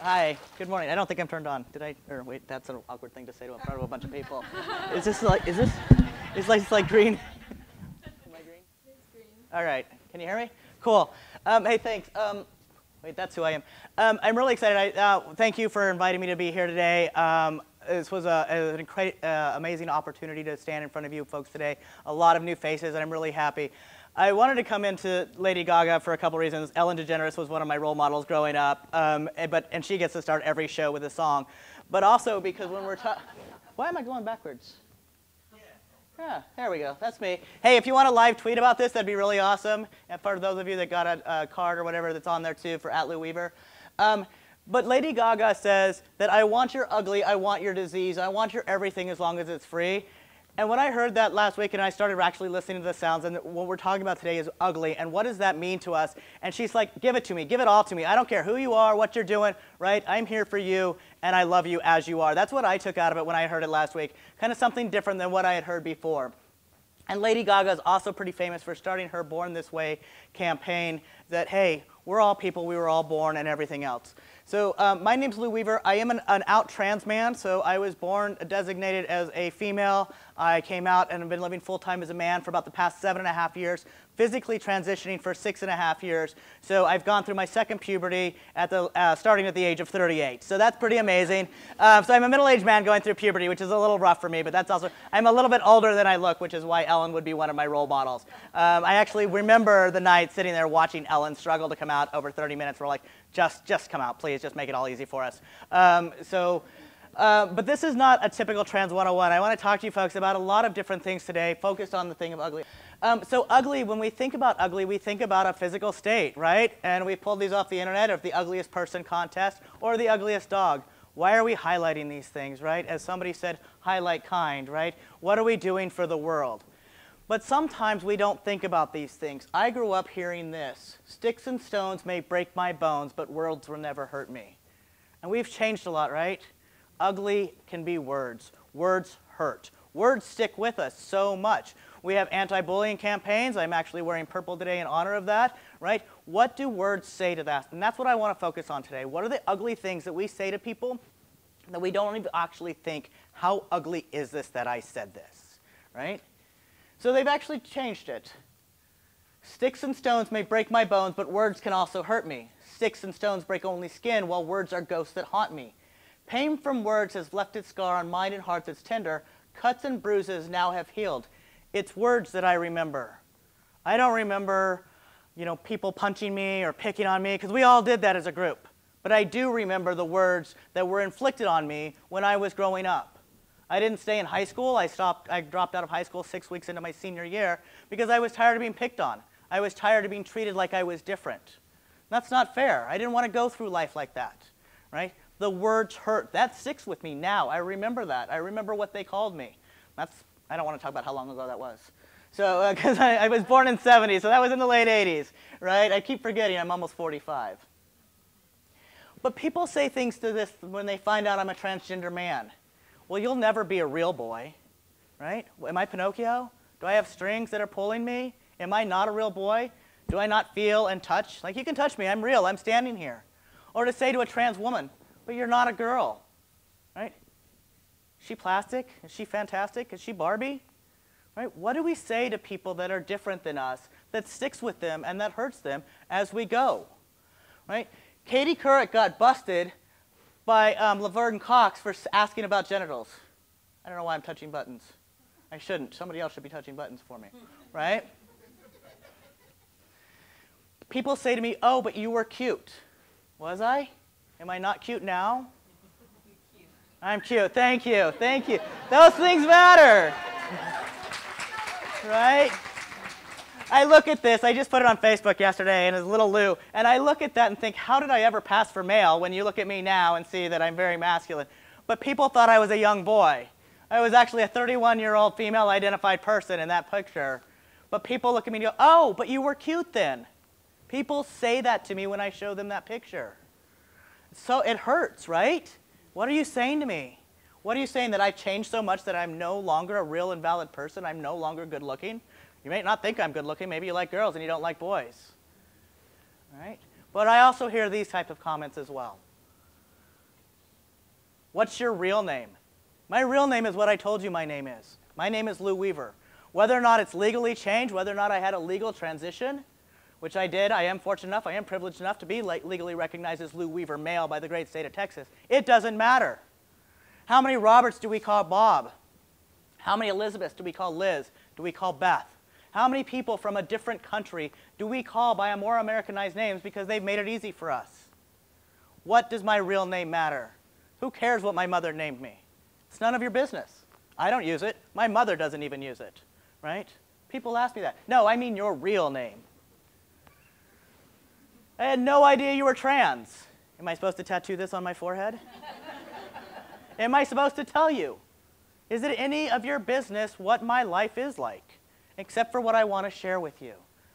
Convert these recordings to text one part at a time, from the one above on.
Hi, good morning. I don't think I'm turned on. Did I? Or wait, that's an awkward thing to say to in front of a bunch of people. Is this like, it's like green? Am I green? It's green. All right, can you hear me? Cool. Hey, thanks. Wait, that's who I am. I'm really excited. Thank you for inviting me to be here today. This was an amazing opportunity to stand in front of you folks today. A lot of new faces, and I'm really happy. I wanted to come into Lady Gaga for a couple reasons. Ellen DeGeneres was one of my role models growing up, and she gets to start every show with a song. But also because when we're why am I going backwards? Yeah, there we go. That's me. Hey, if you want to live tweet about this, that'd be really awesome. And for those of you that got a card or whatever that's on there too for @LouWeaver. But Lady Gaga says that I want your ugly, I want your disease, I want your everything as long as it's free. And when I heard that last week and I started actually listening to the sounds, and what we're talking about today is ugly, and what does that mean to us? And she's like, give it to me, give it all to me. I don't care who you are, what you're doing, right? I'm here for you, and I love you as you are. That's what I took out of it when I heard it last week, kind of something different than what I had heard before. And Lady Gaga is also pretty famous for starting her Born This Way campaign that, hey, we're all people, we were all born, and everything else. So my name's Lou Weaver. I am an out trans man, so I was born designated as a female. I came out and have been living full-time as a man for about the past 7.5 years, physically transitioning for 6.5 years. So I've gone through my second puberty starting at the age of 38. So that's pretty amazing. So I'm a middle-aged man going through puberty, which is a little rough for me, but that's also, I'm a little bit older than I look, which is why Ellen would be one of my role models. I actually remember the night sitting there watching Ellen struggle to come out over 30 minutes. We're like, just come out, please, just make it all easy for us. But this is not a typical Trans 101. I want to talk to you folks about a lot of different things today, focused on the thing of ugly. So ugly, when we think about ugly, we think about a physical state, right? And we pulled these off the internet of the ugliest person contest or the ugliest dog. Why are we highlighting these things, right? As somebody said, highlight kind, right? What are we doing for the world? But sometimes we don't think about these things. I grew up hearing this: sticks and stones may break my bones, but words will never hurt me. And we've changed a lot, right? Ugly can be words. Words hurt. Words stick with us so much. We have anti-bullying campaigns. I'm actually wearing purple today in honor of that, right? What do words say to that? And that's what I want to focus on today. What are the ugly things that we say to people that we don't even actually think, how ugly is this that I said this, right? So they've actually changed it. Sticks and stones may break my bones, but words can also hurt me. Sticks and stones break only skin, while words are ghosts that haunt me. Pain from words has left its scar on mind and heart that's tender. Cuts and bruises now have healed. It's words that I remember. I don't remember, people punching me or picking on me, because we all did that as a group. But I do remember the words that were inflicted on me when I was growing up. I didn't stay in high school. I dropped out of high school 6 weeks into my senior year because I was tired of being picked on. I was tired of being treated like I was different. That's not fair. I didn't want to go through life like that, right? The words hurt. That sticks with me now. I remember that. I remember what they called me. I don't want to talk about how long ago that was. So, because I was born in '70, so that was in the late '80s, right? I keep forgetting I'm almost 45. But people say things to this when they find out I'm a transgender man. Well, you'll never be a real boy, right? Am I Pinocchio? Do I have strings that are pulling me? Am I not a real boy? Do I not feel and touch? Like, you can touch me. I'm real. I'm standing here. Or to say to a trans woman, but you're not a girl, right? Is she plastic? Is she fantastic? Is she Barbie? Right? What do we say to people that are different than us that sticks with them and that hurts them as we go? Right? Katie Couric got busted by Laverne Cox for asking about genitals. I don't know why I'm touching buttons. I shouldn't. Somebody else should be touching buttons for me, right? People say to me, oh, but you were cute. Was I? Am I not cute now? I'm cute. Thank you. Thank you. Those things matter. Right? I look at this, I just put it on Facebook yesterday, and it's little Lou, and I look at that and think, how did I ever pass for male when you look at me now and see that I'm very masculine? But people thought I was a young boy. I was actually a 31-year-old female-identified person in that picture. But people look at me and go, oh, but you were cute then. People say that to me when I show them that picture. So it hurts, right? What are you saying to me? What are you saying, that I've changed so much that I'm no longer a real and valid person? I'm no longer good looking? You may not think I'm good looking. Maybe you like girls and you don't like boys. Right? But I also hear these types of comments as well. What's your real name? My real name is what I told you my name is. My name is Lou Weaver. Whether or not it's legally changed, whether or not I had a legal transition, which I did, I am fortunate enough, I am privileged enough to be legally recognized as Lou Weaver male by the great state of Texas. It doesn't matter. How many Roberts do we call Bob? How many Elizabeths do we call Liz? Do we call Beth? How many people from a different country do we call by a more Americanized names because they've made it easy for us? What does my real name matter? Who cares what my mother named me? It's none of your business. I don't use it. My mother doesn't even use it, right? People ask me that. No, I mean your real name. I had no idea you were trans. Am I supposed to tattoo this on my forehead? Am I supposed to tell you? Is it any of your business what my life is like, except for what I want to share with you?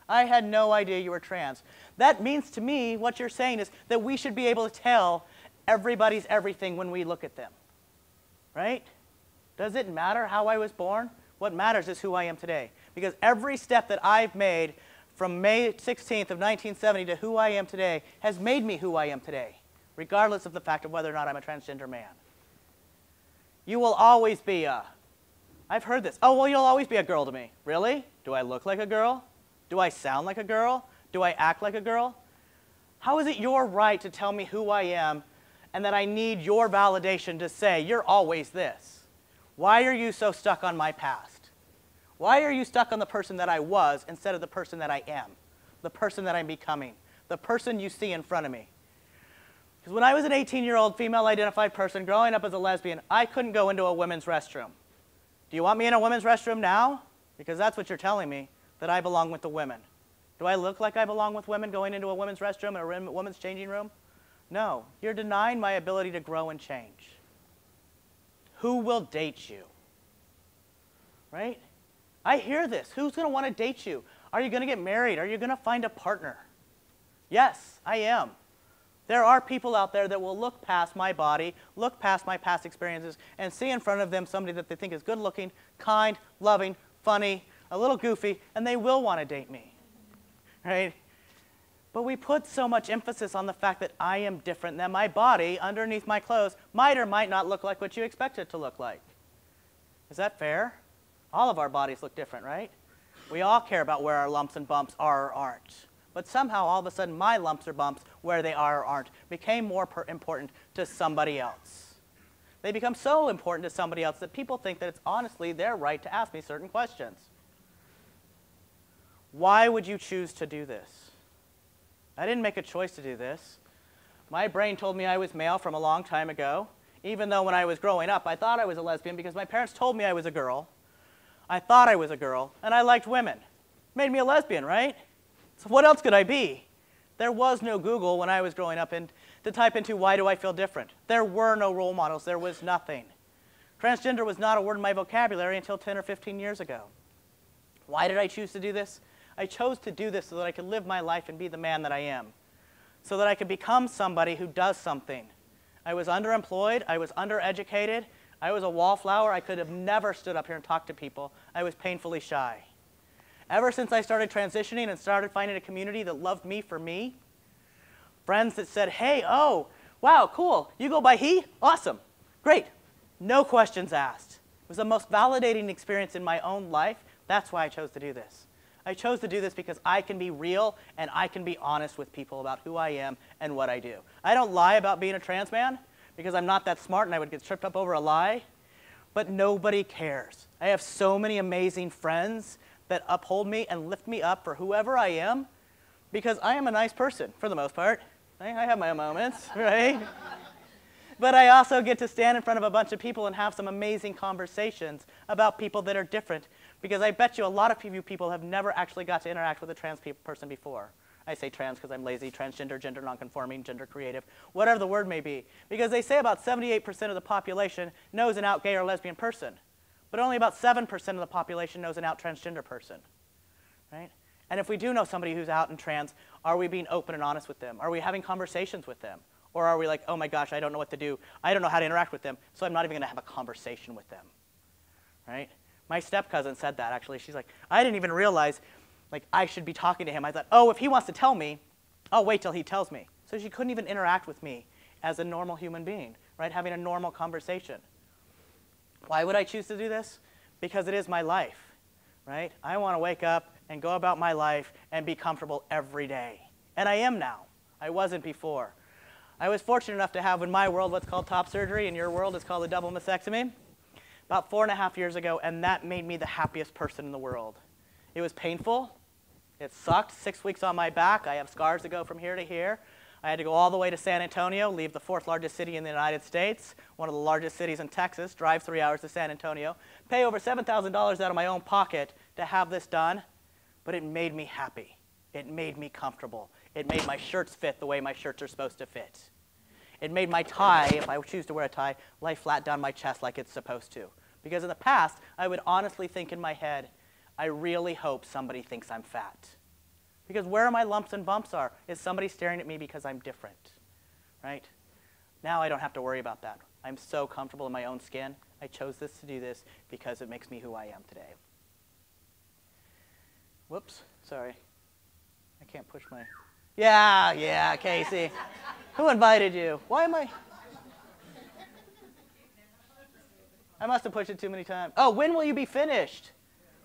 I had no idea you were trans. That means to me, what you're saying is that we should be able to tell everybody's everything when we look at them, right? Does it matter how I was born? What matters is who I am today. Because every step that I've made from May 16th of 1970 to who I am today has made me who I am today, regardless of the fact of whether or not I'm a transgender man. You will always be a, I've heard this, oh, well, you'll always be a girl to me. Really? Do I look like a girl? Do I sound like a girl? Do I act like a girl? How is it your right to tell me who I am and that I need your validation to say, you're always this? Why are you so stuck on my past? Why are you stuck on the person that I was instead of the person that I am, the person that I'm becoming, the person you see in front of me? Because when I was an 18-year-old female-identified person growing up as a lesbian, I couldn't go into a women's restroom. Do you want me in a women's restroom now? Because that's what you're telling me, that I belong with the women. Do I look like I belong with women going into a women's restroom or a women's changing room? No. You're denying my ability to grow and change. Who will date you? Right? I hear this. Who's going to want to date you? Are you going to get married? Are you going to find a partner? Yes, I am. There are people out there that will look past my body, look past my past experiences, and see in front of them somebody that they think is good-looking, kind, loving, funny, a little goofy, and they will want to date me. Right? But we put so much emphasis on the fact that I am different, that my body, underneath my clothes, might or might not look like what you expect it to look like. Is that fair? All of our bodies look different, right? We all care about where our lumps and bumps are or aren't. But somehow, all of a sudden, my lumps or bumps, where they are or aren't, became more important to somebody else. They become so important to somebody else that people think that it's honestly their right to ask me certain questions. Why would you choose to do this? I didn't make a choice to do this. My brain told me I was male from a long time ago, even though when I was growing up, I thought I was a lesbian because my parents told me I was a girl. I thought I was a girl, and I liked women. Made me a lesbian, right? So what else could I be? There was no Google when I was growing up to type into why do I feel different. There were no role models. There was nothing. Transgender was not a word in my vocabulary until 10 or 15 years ago. Why did I choose to do this? I chose to do this so that I could live my life and be the man that I am, so that I could become somebody who does something. I was underemployed. I was undereducated. I was a wallflower. I could have never stood up here and talked to people. I was painfully shy. Ever since I started transitioning and started finding a community that loved me for me, friends that said, hey, oh, wow, cool, you go by he? Awesome, great. No questions asked. It was the most validating experience in my own life. That's why I chose to do this. I chose to do this because I can be real and I can be honest with people about who I am and what I do. I don't lie about being a trans man because I'm not that smart and I would get tripped up over a lie, but nobody cares. I have so many amazing friends that uphold me and lift me up for whoever I am, because I am a nice person, for the most part. I have my moments, right? But I also get to stand in front of a bunch of people and have some amazing conversations about people that are different, because I bet you a lot of you people have never actually got to interact with a trans person before. I say trans because I'm lazy, transgender, gender nonconforming, gender creative, whatever the word may be. Because they say about 78% of the population knows an out gay or lesbian person, but only about 7% of the population knows an out transgender person, right? And if we do know somebody who's out and trans, are we being open and honest with them? Are we having conversations with them? Or are we like, oh my gosh, I don't know what to do. I don't know how to interact with them, so I'm not even going to have a conversation with them, right? My step-cousin said that, actually. She's like, I didn't even realize like I should be talking to him. I thought, oh, if he wants to tell me, I'll wait till he tells me. So she couldn't even interact with me as a normal human being, right? Having a normal conversation. Why would I choose to do this? Because it is my life, right? I want to wake up and go about my life and be comfortable every day. And I am now. I wasn't before. I was fortunate enough to have in my world what's called top surgery. In your world, it's called a double mastectomy. About 4.5 years ago, and that made me the happiest person in the world. It was painful. It sucked. 6 weeks on my back. I have scars that go from here to here. I had to go all the way to San Antonio, leave the 4th largest city in the United States, one of the largest cities in Texas, drive 3 hours to San Antonio, pay over $7,000 out of my own pocket to have this done, but it made me happy. It made me comfortable. It made my shirts fit the way my shirts are supposed to fit. It made my tie, if I choose to wear a tie, lie flat down my chest like it's supposed to. Because in the past, I would honestly think in my head, I really hope somebody thinks I'm fat. Because where my lumps and bumps are is somebody staring at me because I'm different, right? Now I don't have to worry about that. I'm so comfortable in my own skin. I chose this to do this because it makes me who I am today. Whoops, sorry. I can't push my... Yeah, Casey. Who invited you? Why am I... I must have pushed it too many times. Oh, when will you be finished?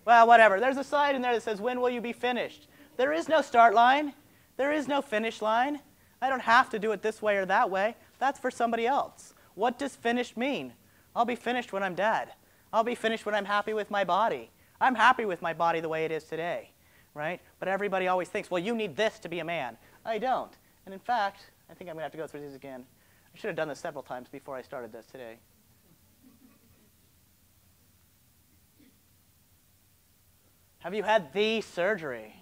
Well, whatever. There's a sign in there that says, when will you be finished? There is no start line. There is no finish line. I don't have to do it this way or that way. That's for somebody else. What does finished mean? I'll be finished when I'm dead. I'll be finished when I'm happy with my body. I'm happy with my body the way it is today, right? But everybody always thinks, well, you need this to be a man. I don't. And in fact, I think I'm going to have to go through these again. I should have done this several times before I started this today. Have you had the surgery?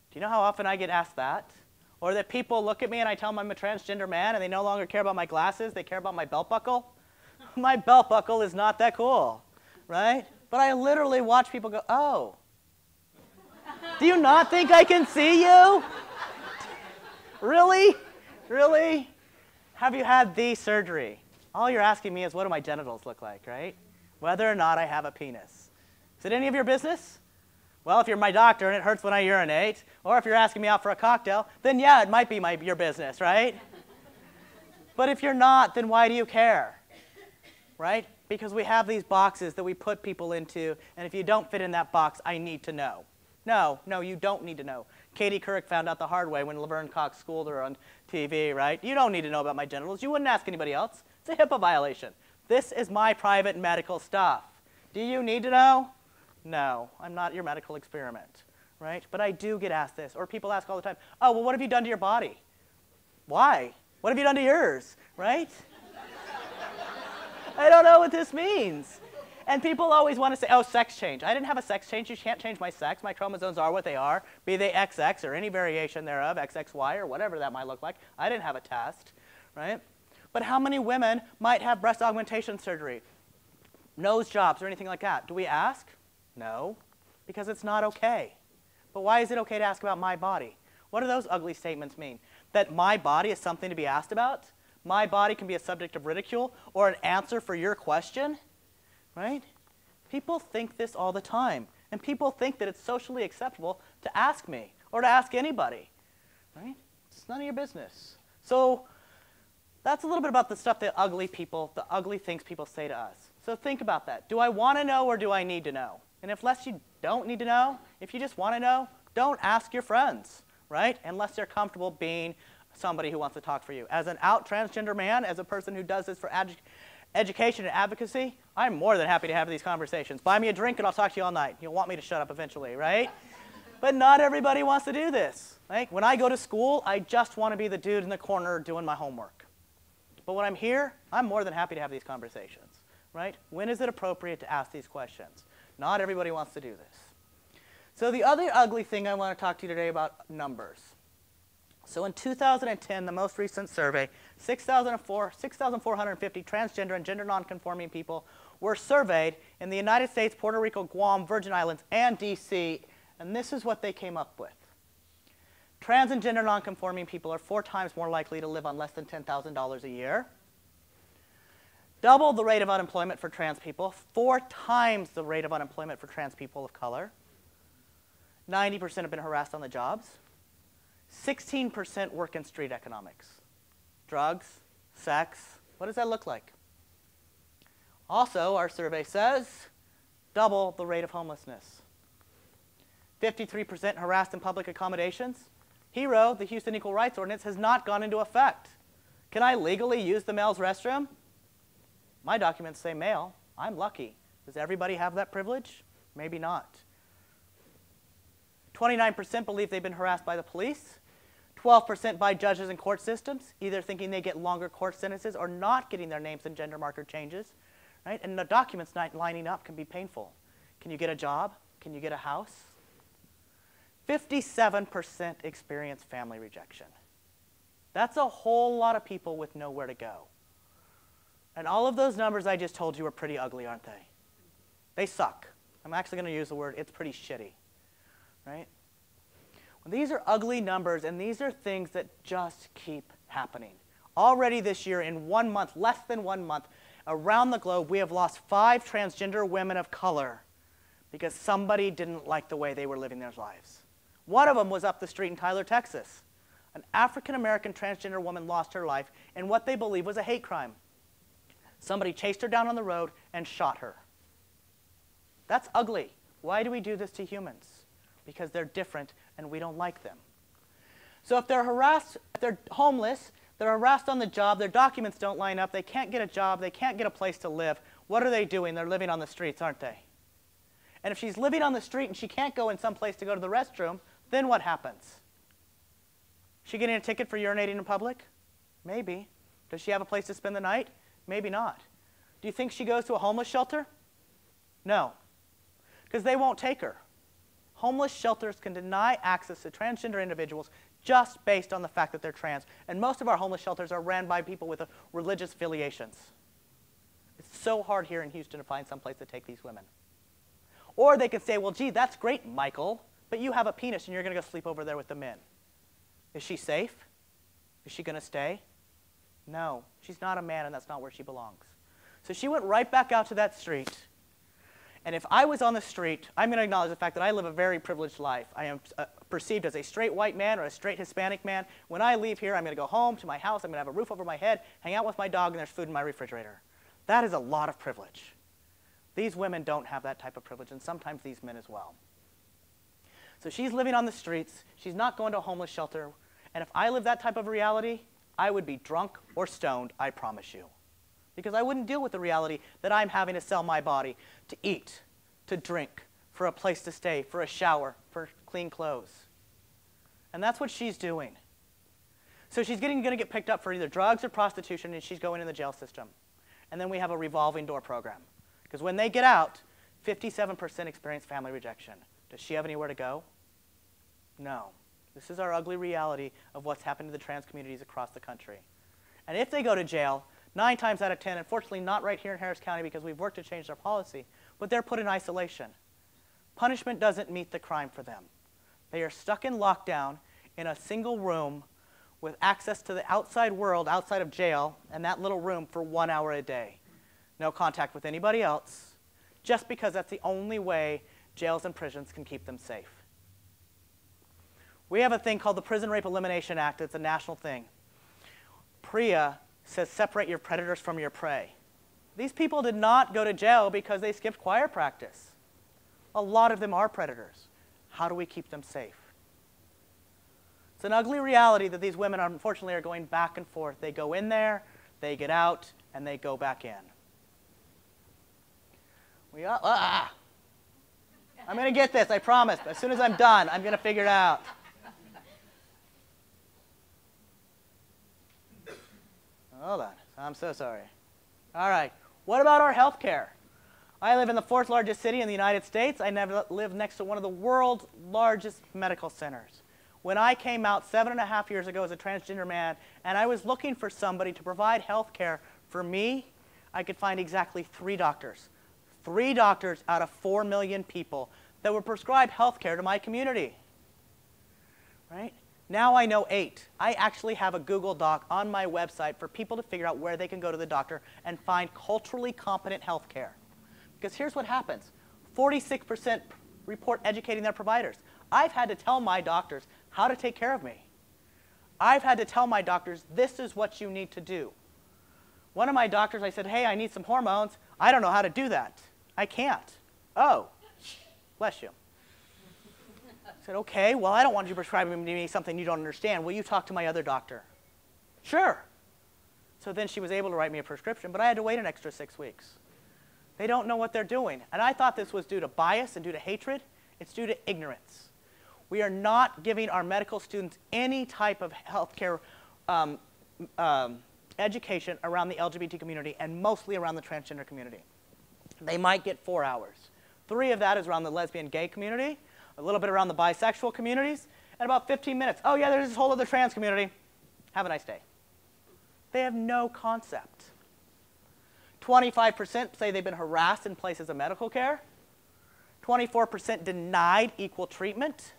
Do you know how often I get asked that? Or that people look at me and I tell them I'm a transgender man and they no longer care about my glasses, they care about my belt buckle? My belt buckle is not that cool, right? But I literally watch people go, oh. Do you not think I can see you? Really? Really? Have you had the surgery? All you're asking me is what do my genitals look like, right? Whether or not I have a penis. Is it any of your business? Well, if you're my doctor and it hurts when I urinate, or if you're asking me out for a cocktail, then yeah, it might be your business, right? But if you're not, then why do you care, right? Because we have these boxes that we put people into, and if you don't fit in that box, I need to know. No, you don't need to know. Katie Couric found out the hard way when Laverne Cox schooled her on TV, right? You don't need to know about my genitals. You wouldn't ask anybody else. It's a HIPAA violation. This is my private medical stuff. Do you need to know? No, I'm not your medical experiment, right? But I do get asked this, or people ask all the time, oh, well, what have you done to your body? Why? What have you done to yours, right? I don't know what this means. And people always want to say, oh, sex change. I didn't have a sex change. You can't change my sex. My chromosomes are what they are, be they XX or any variation thereof, XXY or whatever that might look like. I didn't have a test, right? But how many women might have breast augmentation surgery, nose jobs, or anything like that? Do we ask? No, because it's not okay. But why is it okay to ask about my body? What do those ugly statements mean? That my body is something to be asked about? My body can be a subject of ridicule or an answer for your question? Right? People think this all the time. And people think that it's socially acceptable to ask me or to ask anybody. Right? It's none of your business. So that's a little bit about the stuff that ugly things people say to us. So think about that. Do I want to know or do I need to know? And unless you don't need to know, if you just want to know, don't ask your friends, right? Unless they're comfortable being somebody who wants to talk for you. As an out transgender man, as a person who does this for education and advocacy, I'm more than happy to have these conversations. Buy me a drink and I'll talk to you all night. You'll want me to shut up eventually, right? But not everybody wants to do this. Right? When I go to school, I just want to be the dude in the corner doing my homework. But when I'm here, I'm more than happy to have these conversations, right? When is it appropriate to ask these questions? Not everybody wants to do this. So the other ugly thing I want to talk to you today about numbers. So in 2010, the most recent survey, 6,450 transgender and gender nonconforming people were surveyed in the United States, Puerto Rico, Guam, Virgin Islands, and DC, and this is what they came up with. Trans and gender nonconforming people are 4 times more likely to live on less than $10,000 a year. Double the rate of unemployment for trans people, 4 times the rate of unemployment for trans people of color. 90% have been harassed on the jobs. 16% work in street economics. Drugs, sex, what does that look like? Also, our survey says, double the rate of homelessness. 53% harassed in public accommodations. HERO, the Houston Equal Rights Ordinance, has not gone into effect. Can I legally use the male's restroom? My documents say male. I'm lucky. Does everybody have that privilege? Maybe not. 29% believe they've been harassed by the police. 12% by judges and court systems, either thinking they get longer court sentences or not getting their names and gender marker changes. Right? And the documents not lining up can be painful. Can you get a job? Can you get a house? 57% experience family rejection. That's a whole lot of people with nowhere to go. And all of those numbers I just told you are pretty ugly, aren't they? They suck. I'm actually going to use the word, it's pretty shitty. Right? Well, these are ugly numbers, and these are things that just keep happening. Already this year, in 1 month, less than 1 month, around the globe, we have lost 5 transgender women of color because somebody didn't like the way they were living their lives. One of them was up the street in Tyler, Texas. An African-American transgender woman lost her life in what they believe was a hate crime. Somebody chased her down on the road and shot her. That's ugly. Why do we do this to humans? Because they're different and we don't like them. So if they're harassed, if they're homeless, they're harassed on the job, their documents don't line up, they can't get a job, they can't get a place to live, what are they doing? They're living on the streets, aren't they? And if she's living on the street and she can't go in some place to go to the restroom, then what happens? Is she getting a ticket for urinating in public? Maybe. Does she have a place to spend the night? Maybe not. Do you think she goes to a homeless shelter? No, because they won't take her. Homeless shelters can deny access to transgender individuals just based on the fact that they're trans. And most of our homeless shelters are ran by people with religious affiliations. It's so hard here in Houston to find some place to take these women. Or they can say, well, gee, that's great, Michael, but you have a penis and you're going to go sleep over there with the men. Is she safe? Is she going to stay? No, she's not a man, and that's not where she belongs. So she went right back out to that street. And if I was on the street, I'm going to acknowledge the fact that I live a very privileged life. I am perceived as a straight white man or a straight Hispanic man. When I leave here, I'm going to go home to my house, I'm going to have a roof over my head, hang out with my dog, and there's food in my refrigerator. That is a lot of privilege. These women don't have that type of privilege, and sometimes these men as well. So she's living on the streets. She's not going to a homeless shelter. And if I lived that type of reality, I would be drunk or stoned, I promise you. Because I wouldn't deal with the reality that I'm having to sell my body to eat, to drink, for a place to stay, for a shower, for clean clothes. And that's what she's doing. So she's going to get picked up for either drugs or prostitution, and she's going in the jail system. And then we have a revolving door program. Because when they get out, 57% experience family rejection. Does she have anywhere to go? No. This is our ugly reality of what's happened to the trans communities across the country. And if they go to jail, 9 times out of 10, unfortunately not right here in Harris County because we've worked to change their policy, but they're put in isolation. Punishment doesn't meet the crime for them. They are stuck in lockdown in a single room with access to the outside world, outside of jail, and that little room for 1 hour a day. No contact with anybody else, just because that's the only way jails and prisons can keep them safe. We have a thing called the Prison Rape Elimination Act. It's a national thing. PREA says separate your predators from your prey. These people did not go to jail because they skipped choir practice. A lot of them are predators. How do we keep them safe? It's an ugly reality that these women, unfortunately, are going back and forth. They go in there, they get out, and they go back in. I'm going to get this, I promise. As soon as I'm done, I'm going to figure it out. Hold on. I'm so sorry. All right. What about our health care? I live in the 4th largest city in the United States. I live next to one of the world's largest medical centers. When I came out 7.5 years ago as a transgender man, and I was looking for somebody to provide health care for me, I could find exactly 3 doctors. 3 doctors out of 4 million people that would prescribe health care to my community. Right? Now I know 8. I actually have a Google Doc on my website for people to figure out where they can go to the doctor and find culturally competent health care. Because here's what happens. 46% report educating their providers. I've had to tell my doctors how to take care of me. I've had to tell my doctors, this is what you need to do. One of my doctors, I said, hey, I need some hormones. I don't know how to do that. I can't. Oh, bless you. I said, okay, well, I don't want you prescribing me something you don't understand. Will you talk to my other doctor? Sure. So then she was able to write me a prescription, but I had to wait an extra 6 weeks. They don't know what they're doing. And I thought this was due to bias and due to hatred. It's due to ignorance. We are not giving our medical students any type of healthcare education around the LGBT community and mostly around the transgender community. They might get 4 hours. 3 of that is around the lesbian gay community, a little bit around the bisexual communities, and about 15 minutes. Oh yeah, there's this whole other trans community. Have a nice day. They have no concept. 25% say they've been harassed in places of medical care. 24% denied equal treatment.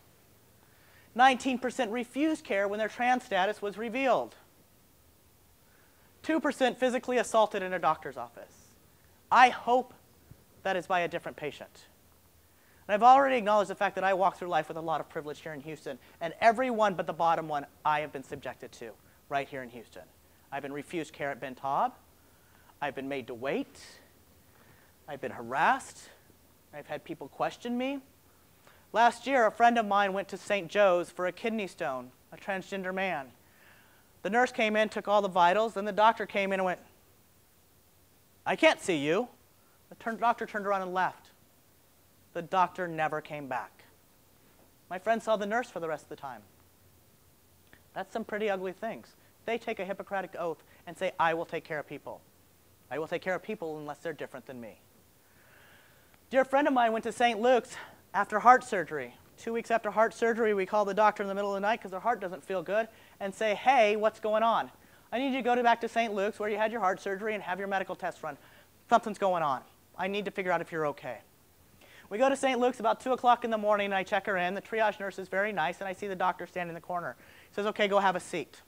19% refused care when their trans status was revealed. 2% physically assaulted in a doctor's office. I hope that is by a different patient. And I've already acknowledged the fact that I walk through life with a lot of privilege here in Houston, and every one but the bottom one I have been subjected to right here in Houston. I've been refused care at Ben Taub. I've been made to wait. I've been harassed. I've had people question me. Last year, a friend of mine went to St. Joe's for a kidney stone, a transgender man. The nurse came in, took all the vitals, then the doctor came in and went, I can't see you. The doctor turned around and left. The doctor never came back. My friend saw the nurse for the rest of the time. That's some pretty ugly things. They take a Hippocratic oath and say, I will take care of people. I will take care of people unless they're different than me. A dear friend of mine went to St. Luke's after heart surgery. 2 weeks after heart surgery, we call the doctor in the middle of the night because their heart doesn't feel good and say, hey, what's going on? I need you to go back to St. Luke's where you had your heart surgery and have your medical test run. Something's going on. I need to figure out if you're okay. We go to St. Luke's about 2 o'clock in the morning, and I check her in. The triage nurse is very nice, and I see the doctor standing in the corner. He says, okay, go have a seat.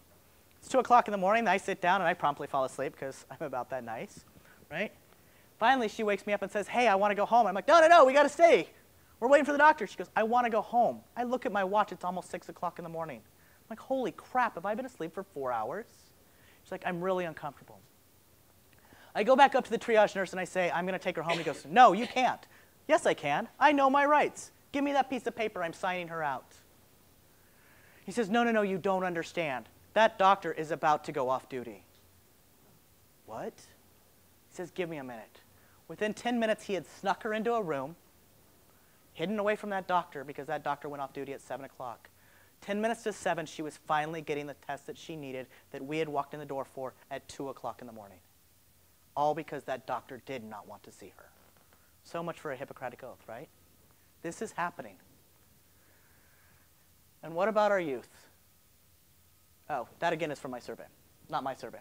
It's 2 o'clock in the morning, and I sit down, and I promptly fall asleep because I'm about that nice, right? Finally, she wakes me up and says, hey, I want to go home. I'm like, no, we got to stay. We're waiting for the doctor. She goes, I want to go home. I look at my watch. It's almost 6 o'clock in the morning. I'm like, holy crap, have I been asleep for 4 hours? She's like, I'm really uncomfortable. I go back up to the triage nurse, and I say, I'm going to take her home. He goes, no, you can't. Yes, I can. I know my rights. Give me that piece of paper. I'm signing her out. He says, no, you don't understand. That doctor is about to go off duty. What? He says, give me a minute. Within 10 minutes, he had snuck her into a room, hidden away from that doctor because that doctor went off duty at 7 o'clock. 10 minutes to 7, she was finally getting the test that she needed that we had walked in the door for at 2 o'clock in the morning. All because that doctor did not want to see her. So much for a Hippocratic oath, right? This is happening. And what about our youth? Oh, that again is from my survey, not my survey.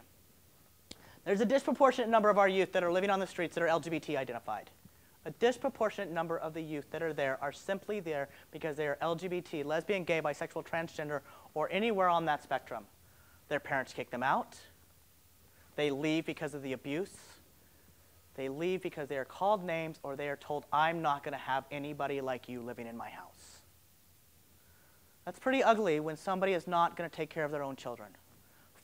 There's a disproportionate number of our youth that are living on the streets that are LGBT identified. A disproportionate number of the youth that are there are simply there because they are LGBT, lesbian, gay, bisexual, transgender, or anywhere on that spectrum. Their parents kick them out. They leave because of the abuse. They leave because they are called names or they are told, I'm not going to have anybody like you living in my house. That's pretty ugly when somebody is not going to take care of their own children.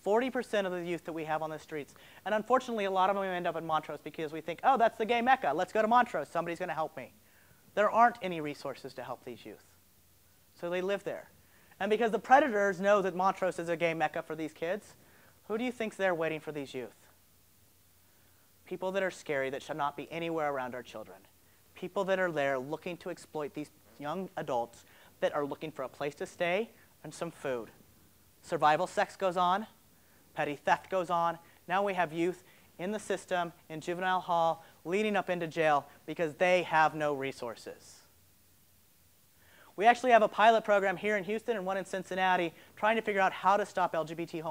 40% of the youth that we have on the streets, and unfortunately a lot of them end up in Montrose because we think, oh, that's the gay mecca. Let's go to Montrose. Somebody's going to help me. There aren't any resources to help these youth. So they live there. And because the predators know that Montrose is a gay mecca for these kids, who do you think's there waiting for these youth? People that are scary, that should not be anywhere around our children. People that are there looking to exploit these young adults that are looking for a place to stay and some food. Survival sex goes on. Petty theft goes on. Now we have youth in the system, in juvenile hall, leading up into jail because they have no resources. We actually have a pilot program here in Houston and one in Cincinnati trying to figure out how to stop LGBT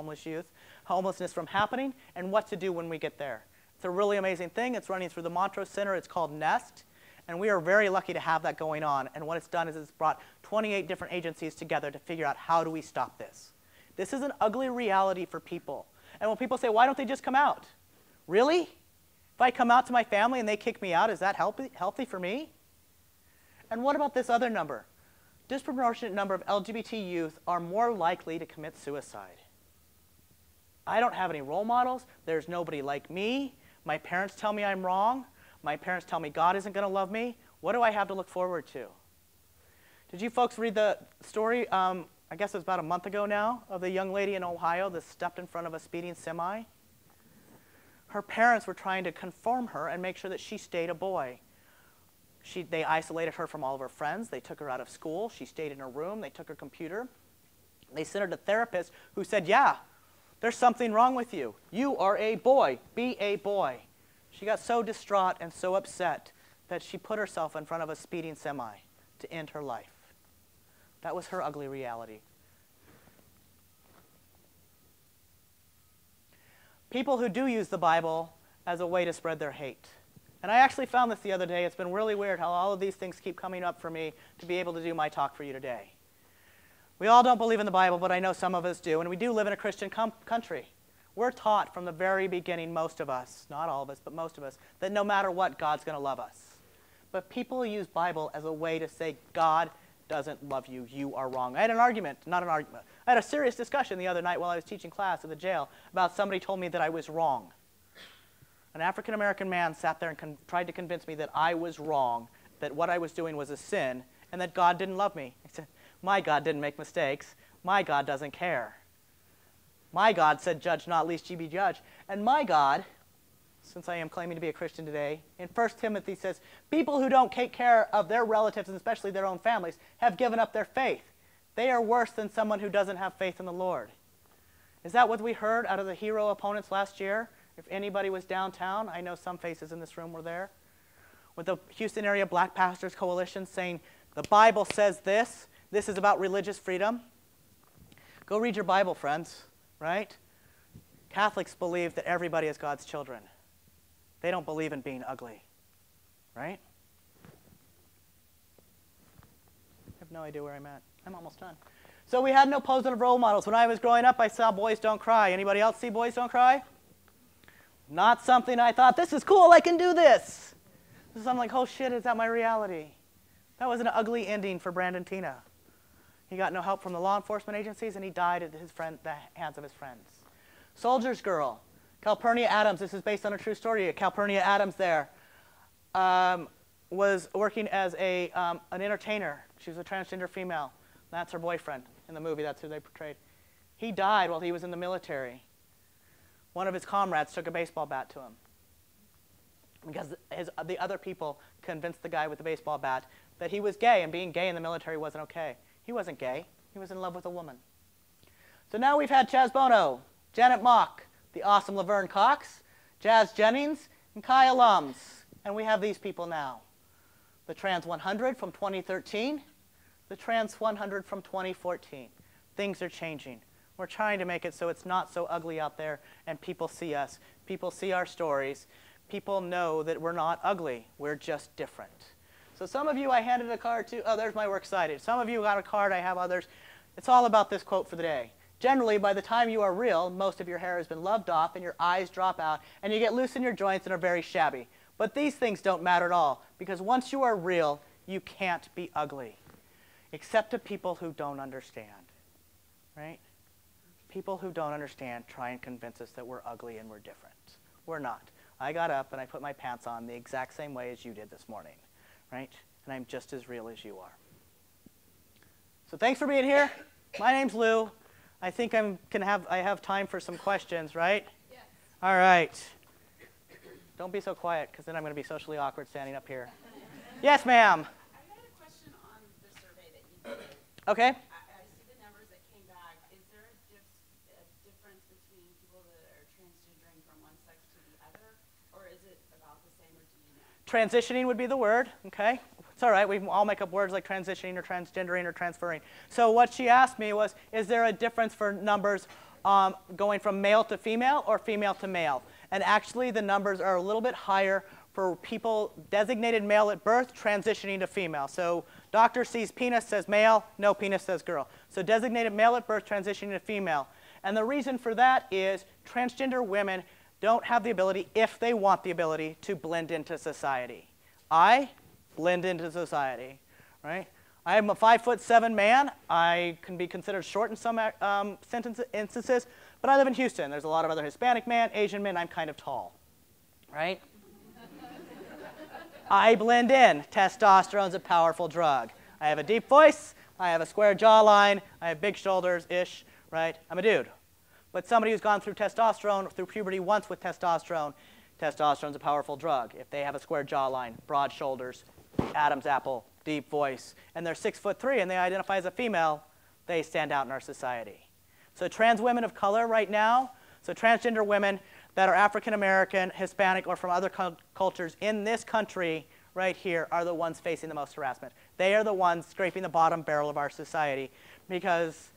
homelessness from happening and what to do when we get there. It's a really amazing thing. It's running through the Montrose Center. It's called NEST. And we are very lucky to have that going on. And what it's done is it's brought 28 different agencies together to figure out how do we stop this. This is an ugly reality for people. And when people say, why don't they just come out? Really? If I come out to my family and they kick me out, is that healthy for me? And what about this other number? Disproportionate number of LGBT youth are more likely to commit suicide. I don't have any role models. There's nobody like me. My parents tell me I'm wrong. My parents tell me God isn't going to love me. What do I have to look forward to? Did you folks read the story, I guess it was about a month ago now, of the young lady in Ohio that stepped in front of a speeding semi? Her parents were trying to conform her and make sure that she stayed a boy. They isolated her from all of her friends. They took her out of school. She stayed in her room. They took her computer. They sent her to therapists who said, yeah, there's something wrong with you. You are a boy. Be a boy. She got so distraught and so upset that she put herself in front of a speeding semi to end her life. That was her ugly reality. People who do use the Bible as a way to spread their hate. And I actually found this the other day. It's been really weird how all of these things keep coming up for me to be able to do my talk for you today. We all don't believe in the Bible, but I know some of us do, and we do live in a Christian country. We're taught from the very beginning, most of us, not all of us, but most of us, that no matter what, God's going to love us. But people use Bible as a way to say, God doesn't love you, you are wrong. I had an argument, not an argument, I had a serious discussion the other night while I was teaching class at the jail about somebody told me that I was wrong. An African-American man sat there and tried to convince me that I was wrong, that what I was doing was a sin, and that God didn't love me. I said, my God didn't make mistakes. My God doesn't care. My God said, judge not, lest ye be judged. And my God, since I am claiming to be a Christian today, in 1 Timothy says, people who don't take care of their relatives, and especially their own families, have given up their faith. They are worse than someone who doesn't have faith in the Lord. Is that what we heard out of the hero opponents last year? If anybody was downtown, I know some faces in this room were there, with the Houston Area Black Pastors Coalition saying, the Bible says this. This is about religious freedom. Go read your Bible, friends, right? Catholics believe that everybody is God's children. They don't believe in being ugly, right? I have no idea where I'm at. I'm almost done. So we had no positive role models. When I was growing up, I saw Boys Don't Cry. Anybody else see Boys Don't Cry? Not something I thought, this is cool, I can do this. I'm like, oh shit, is that my reality? That was an ugly ending for Brandon Tina. He got no help from the law enforcement agencies, and he died at the hands of his friends. Soldier's Girl. Calpurnia Adams, this is based on a true story. Calpurnia Adams there was working as an entertainer. She was a transgender female. That's her boyfriend in the movie. That's who they portrayed. He died while he was in the military. One of his comrades took a baseball bat to him because the other people convinced the guy with the baseball bat that he was gay, and being gay in the military wasn't okay. He wasn't gay. He was in love with a woman. So now we've had Chaz Bono, Janet Mock, the awesome Laverne Cox, Jazz Jennings, and Kai Alums. And we have these people now. The Trans 100 from 2013, the Trans 100 from 2014. Things are changing. We're trying to make it so it's not so ugly out there, and people see us. People see our stories. People know that we're not ugly. We're just different. So some of you I handed a card to. Oh, there's my works cited. Some of you got a card. I have others. It's all about this quote for the day. Generally, by the time you are real, most of your hair has been loved off, and your eyes drop out, and you get loose in your joints and are very shabby. But these things don't matter at all, because once you are real, you can't be ugly, except to people who don't understand, right? People who don't understand try and convince us that we're ugly and we're different. We're not. I got up and I put my pants on the exact same way as you did this morning, right? And I'm just as real as you are. So thanks for being here. My name's Lou. I think I have time for some questions, right? Yes. All right. Don't be so quiet, because then I'm going to be socially awkward standing up here. Yes, ma'am. I had a question on the survey that you did. Okay. I see the numbers that came back. Is there a difference between people that are transgendering from Transitioning would be the word, okay? It's all right, we all make up words like transitioning or transgendering or transferring. So what she asked me was, is there a difference for numbers going from male to female or female to male? And actually the numbers are a little bit higher for people designated male at birth transitioning to female. So doctor sees penis, says male, no penis, says girl. So designated male at birth transitioning to female. And the reason for that is transgender women don't have the ability, if they want the ability, to blend into society. I blend into society, right? I am a 5'7" man. I can be considered short in some instances, but I live in Houston. There's a lot of other Hispanic men, Asian men. I'm kind of tall, right? I blend in. Testosterone's a powerful drug. I have a deep voice. I have a square jawline. I have big shoulders-ish, right? I'm a dude. But somebody who's gone through testosterone, through puberty once with testosterone, testosterone's a powerful drug. If they have a square jawline, broad shoulders, Adam's apple, deep voice, and they're 6'3" and they identify as a female, they stand out in our society. So trans women of color right now, so transgender women that are African American, Hispanic, or from other cultures in this country right here are the ones facing the most harassment. They are the ones scraping the bottom barrel of our society because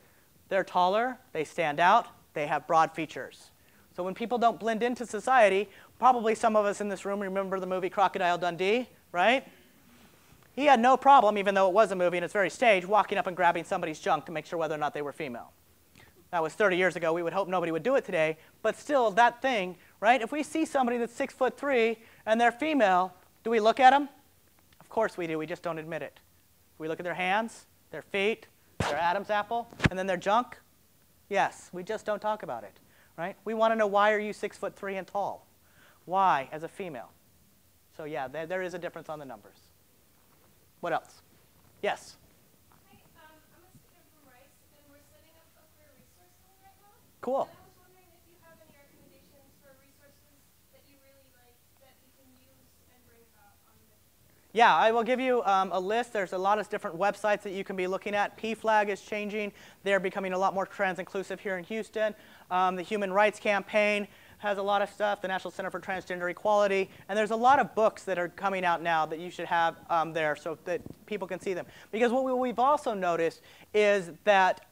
they're taller, they stand out, they have broad features. So when people don't blend into society, probably some of us in this room remember the movie Crocodile Dundee, right? He had no problem, even though it was a movie and it's very staged, walking up and grabbing somebody's junk to make sure whether or not they were female. That was 30 years ago. We would hope nobody would do it today. But still, that thing, right? If we see somebody that's 6'3" and they're female, do we look at them? Of course we do. We just don't admit it. We look at their hands, their feet, their Adam's apple, and then their junk. Yes, we just don't talk about it, right? We want to know, why are you 6'3" and tall? Why as a female? So yeah, there is a difference on the numbers. What else? Yes? Hi, I'm a student from Rice, and we're setting up a career resource center right now. Cool. And I was wondering if you have any recommendations for resources that you really like that we can use and bring about on this. Yeah, I will give you a list. There's a lot of different websites that you can be looking at. PFLAG is changing. They're becoming a lot more trans-inclusive here in Houston. The Human Rights Campaign has a lot of stuff, the National Center for Transgender Equality, and there's a lot of books that are coming out now that you should have there so that people can see them. Because what we've also noticed is that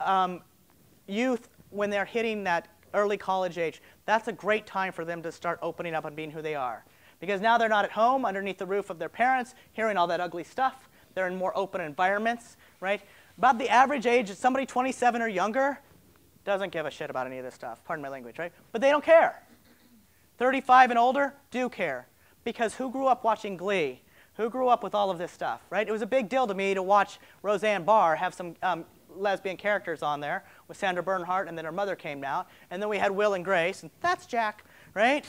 youth, when they're hitting that early college age, that's a great time for them to start opening up and being who they are. Because now they're not at home underneath the roof of their parents, hearing all that ugly stuff. They're in more open environments, right? About the average age is somebody 27 or younger doesn't give a shit about any of this stuff. Pardon my language, right? But they don't care. 35 and older do care, because who grew up watching Glee? Who grew up with all of this stuff, right? It was a big deal to me to watch Roseanne Barr have some lesbian characters on there with Sandra Bernhardt, and then her mother came out, and then we had Will and Grace, and that's Jack, right?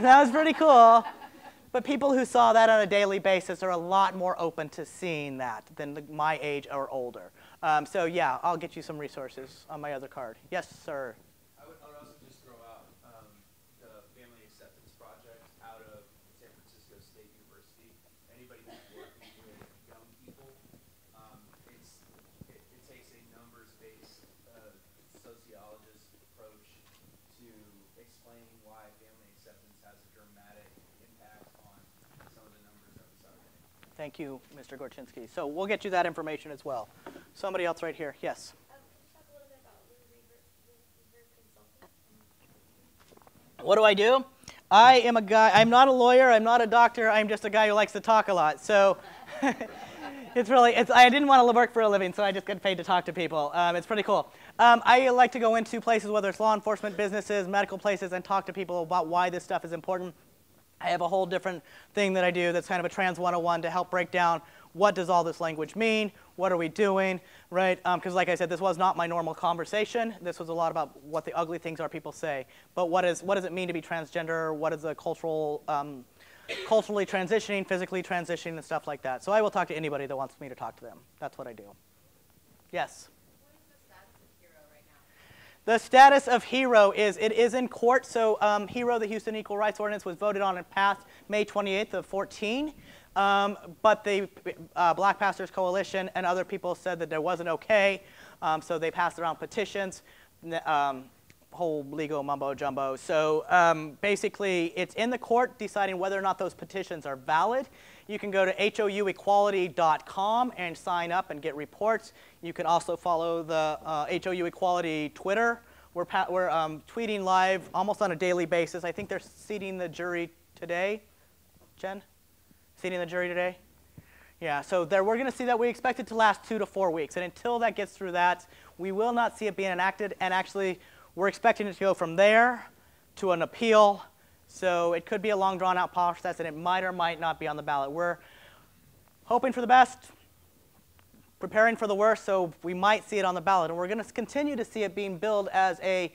That was pretty cool. But people who saw that on a daily basis are a lot more open to seeing that than my age or older. So yeah, I'll get you some resources on my other card. Yes, sir. I would also just throw out the Family Acceptance Project out of San Francisco State University. Anybody who's working with young people, it takes a numbers-based sociologist approach to explaining why family acceptance has a dramatic impact on some of the numbers that we saw today. Thank you, Mr. Gorczynski. So we'll get you that information as well. Somebody else right here. Yes. Can you talk a little bit about Reaver Consulting? What do I do? I am a guy. I'm not a lawyer. I'm not a doctor. I'm just a guy who likes to talk a lot. So I didn't want to work for a living, so I just get paid to talk to people. It's pretty cool. I like to go into places, whether it's law enforcement, businesses, medical places, and talk to people about why this stuff is important. I have a whole different thing that I do that's kind of a Trans 101 to help break down what does all this language mean, what are we doing, right? Because like I said, this was not my normal conversation. This was a lot about what the ugly things are people say. But what does it mean to be transgender? What is the culturally transitioning, physically transitioning, and stuff like that. So I will talk to anybody that wants me to talk to them. That's what I do. Yes? What is the status of HERO right now? The status of HERO is, it is in court. So HERO, the Houston Equal Rights Ordinance, was voted on and passed May 28th of 14. But the Black Pastors Coalition and other people said that there wasn't okay, so they passed around petitions. whole legal mumbo jumbo. So basically, it's in the court deciding whether or not those petitions are valid. You can go to houequality.com and sign up and get reports. You can also follow the HOU Equality Twitter. We're tweeting live almost on a daily basis. I think they're seating the jury today. Jen? Seating the jury today? Yeah, so we're going to see that. We expect it to last 2 to 4 weeks. And until that gets through that, we will not see it being enacted. And actually, we're expecting it to go from there to an appeal. So it could be a long, drawn-out process, and it might or might not be on the ballot. We're hoping for the best, preparing for the worst, so we might see it on the ballot. And we're going to continue to see it being billed as a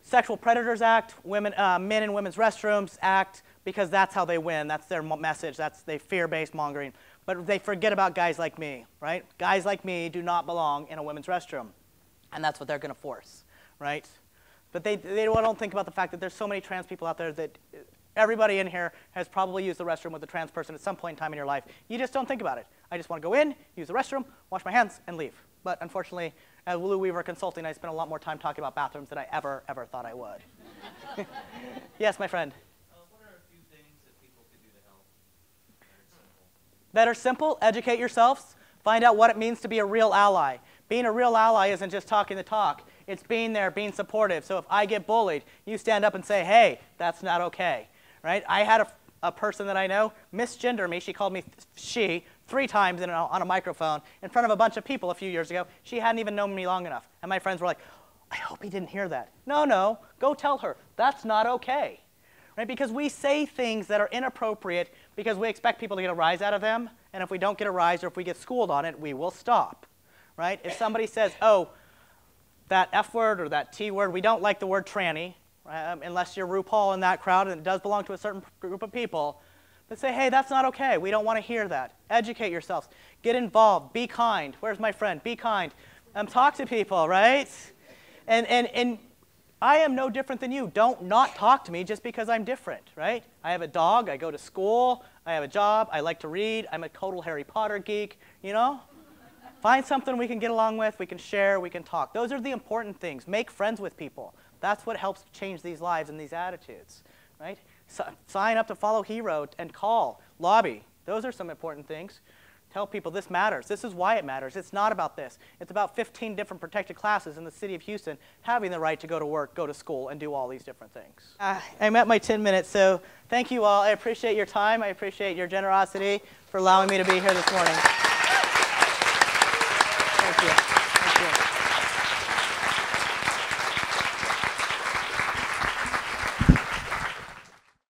Sexual Predators Act, Men in Women's Restrooms Act, because that's how they win. That's their message. That's they fear-based mongering. But they forget about guys like me, right? Guys like me do not belong in a women's restroom. And that's what they're going to force, right? But they don't think about the fact that there's so many trans people out there that everybody in here has probably used the restroom with a trans person at some point in time in your life. You just don't think about it. I just want to go in, use the restroom, wash my hands, and leave. But unfortunately, as Lou Weaver Consulting, I spent a lot more time talking about bathrooms than I ever thought I would. Yes, my friend. What are a few things that people could do to help That are simple? Educate yourselves. Find out what it means to be a real ally. Being a real ally isn't just talking the talk. It's being there, being supportive. So if I get bullied, you stand up and say, hey, that's not okay, right? I had a person that I know misgender me. She called me she 3 times on a microphone in front of a bunch of people a few years ago. She hadn't even known me long enough. And my friends were like, I hope he didn't hear that. No, go tell her. That's not okay, right? Because we say things that are inappropriate because we expect people to get a rise out of them. And if we don't get a rise or if we get schooled on it, we will stop, right? If somebody says, oh, that F word or that T word, we don't like the word tranny, right? Unless you're RuPaul in that crowd and it does belong to a certain group of people. But say, hey, that's not okay. We don't want to hear that. Educate yourselves. Get involved. Be kind. Where's my friend? Be kind. Talk to people, right? And I am no different than you. Don't not talk to me just because I'm different, right? I have a dog. I go to school. I have a job. I like to read. I'm a total Harry Potter geek, you know? Find something we can get along with, we can share, we can talk. Those are the important things. Make friends with people. That's what helps change these lives and these attitudes, right? Sign up to follow Hero and call, lobby. Those are some important things. Tell people this matters. This is why it matters. It's not about this. It's about 15 different protected classes in the city of Houston having the right to go to work, go to school, and do all these different things. I'm at my 10 minutes, so thank you all. I appreciate your time. I appreciate your generosity for allowing me to be here this morning. Thank you.